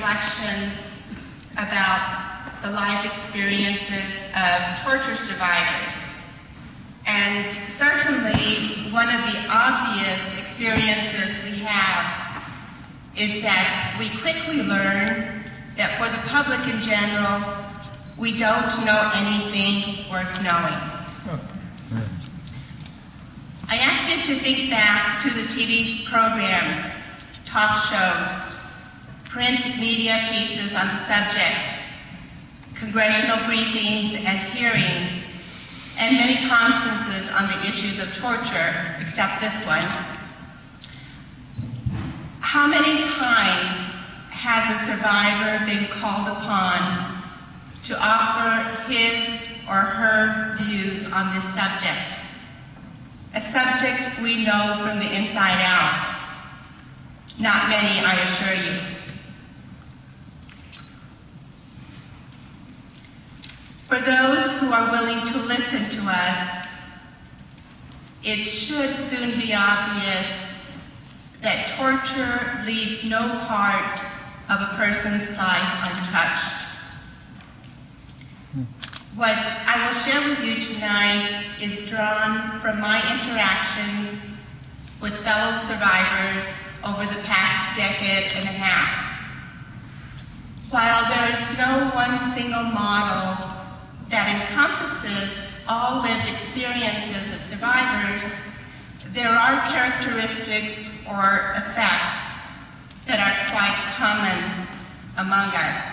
reflections about the life experiences of torture survivors. And certainly one of the obvious experiences we have is that we quickly learn that for the public in general, we don't know anything worth knowing. I ask you to think back to the TV programs, talk shows, print media pieces on the subject, congressional briefings and hearings, and many conferences on the issues of torture, except this one. How many times has a survivor been called upon to offer his or her views on this subject? A subject we know from the inside out. Not many, I assure you. For those who are willing to listen to us, it should soon be obvious that torture leaves no part of a person's life untouched. What I will share with you tonight is drawn from my interactions with fellow survivors over the past decade and a half. While there is no one single model that encompasses all lived experiences of survivors, there are characteristics or effects that are quite common among us.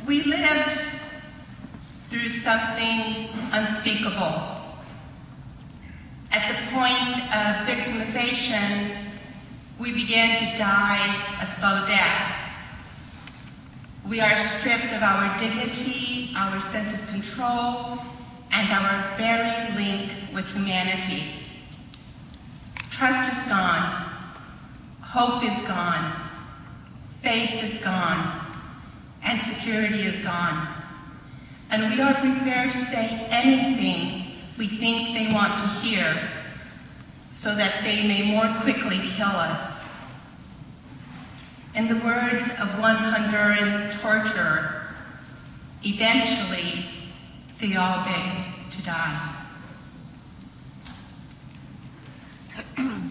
We lived through something unspeakable. At the point of victimization, we began to die a slow death. We are stripped of our dignity, our sense of control, and our very link with humanity. Trust is gone. Hope is gone. Faith is gone. And security is gone. And we are prepared to say anything we think they want to hear so that they may more quickly kill us. In the words of one Honduran torturer, eventually they all begged to die.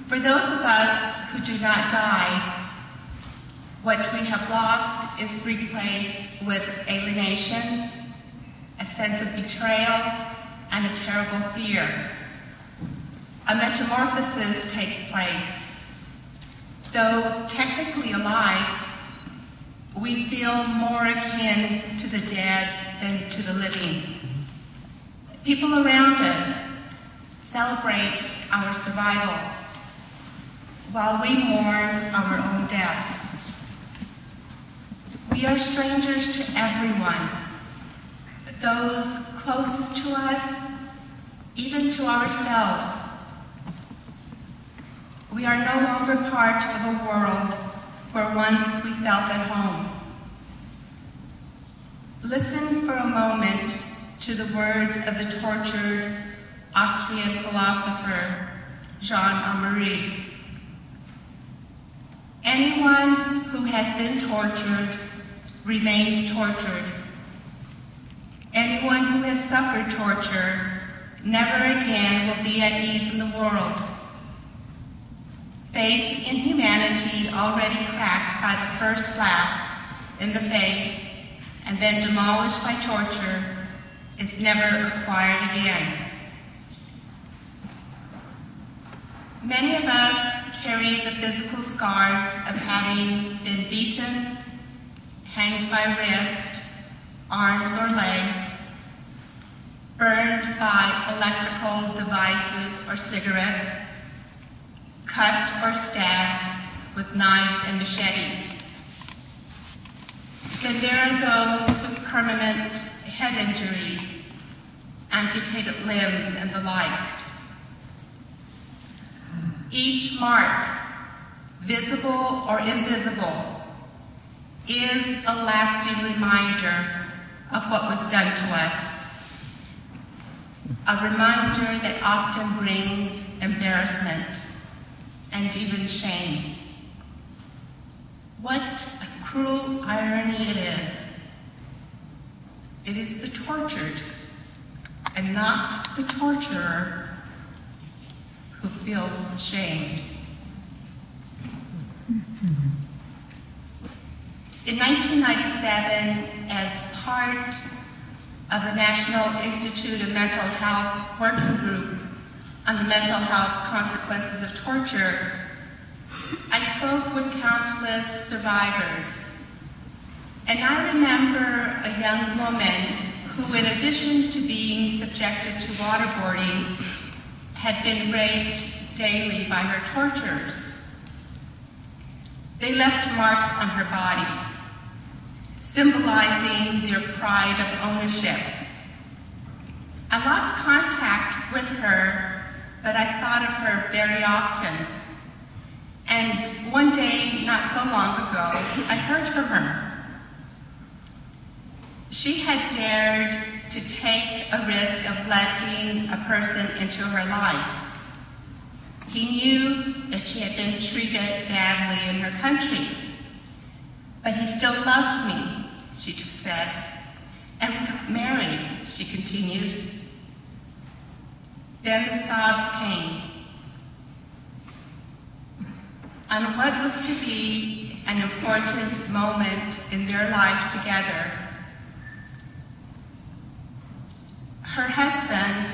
For those of us who do not die, what we have lost is replaced with alienation, a sense of betrayal, and a terrible fear. A metamorphosis takes place. Though technically alive, we feel more akin to the dead than to the living. People around us celebrate our survival while we mourn our own deaths. We are strangers to everyone, those closest to us, even to ourselves. We are no longer part of a world where once we felt at home. Listen for a moment to the words of the tortured Austrian philosopher Jean-Améry. Anyone who has been tortured remains tortured. Anyone who has suffered torture never again will be at ease in the world. Faith in humanity, already cracked by the first slap in the face and then demolished by torture, is never acquired again. Many of us carry the physical scars of having been beaten, hanged by wrist, arms or legs, burned by electrical devices or cigarettes, cut or stabbed with knives and machetes. Then there are those with permanent head injuries, amputated limbs, and the like. Each mark, visible or invisible, is a lasting reminder of what was done to us. a reminder that often brings embarrassment and even shame. What a cruel irony it is. It is the tortured and not the torturer who feels ashamed. In 1997, as part of the National Institute of Mental Health Working Group on the mental health consequences of torture, I spoke with countless survivors. And I remember a young woman who, in addition to being subjected to waterboarding, had been raped daily by her torturers. They left marks on her body, symbolizing their pride of ownership. I lost contact with her, but I thought of her very often. And one day, not so long ago, I heard from her. She had dared to take a risk of letting a person into her life. He knew that she had been treated badly in her country, but he still loved me, she just said. And we got married, she continued. Then the sobs came. On what was to be an important moment in their life together, her husband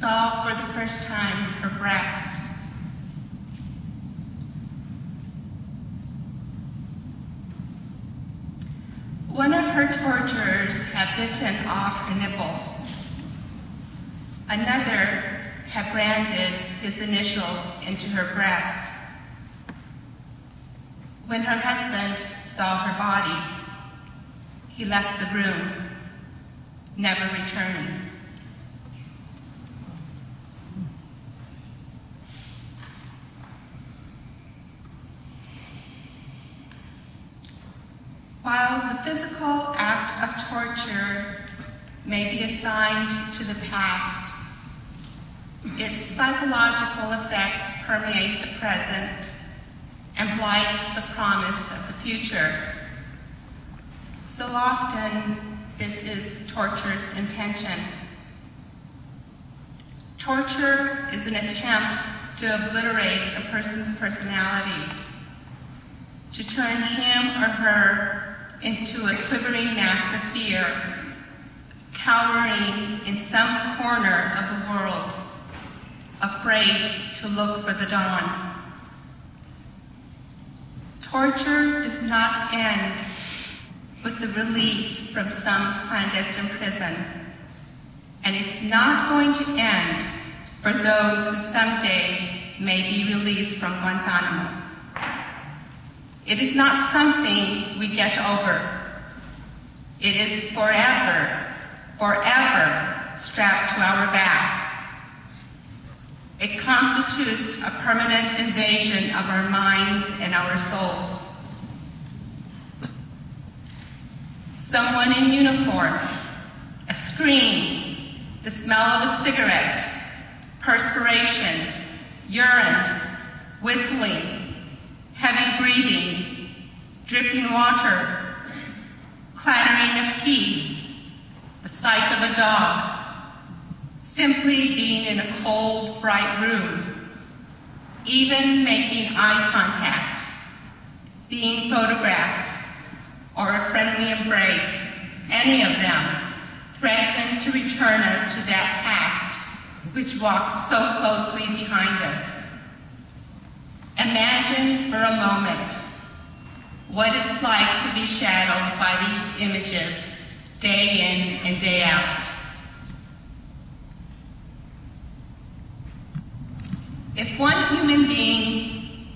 saw for the first time her breast. One of her torturers had bitten off her nipples. Another had branded his initials into her breast. When her husband saw her body, he left the room, never returning. While the physical act of torture may be assigned to the past, its psychological effects permeate the present and blight the promise of the future. So often, this is torture's intention. Torture is an attempt to obliterate a person's personality, to turn him or her into a quivering mass of fear, cowering in some corner of the world, afraid to look for the dawn. Torture does not end with the release from some clandestine prison, and it's not going to end for those who someday may be released from Guantanamo. It is not something we get over. It is forever, forever strapped to our backs. It constitutes a permanent invasion of our minds and our souls. Someone in uniform, a scream, the smell of a cigarette, perspiration, urine, whistling, heavy breathing, dripping water, clattering of keys, the sight of a dog, simply being in a cold, bright room, even making eye contact, being photographed, or a friendly embrace, any of them threaten to return us to that past which walks so closely behind us. Imagine for a moment what it's like to be shadowed by these images day in and day out. If one human being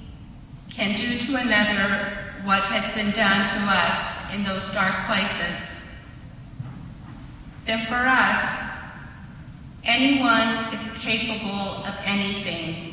can do to another what has been done to us in those dark places, then for us, anyone is capable of anything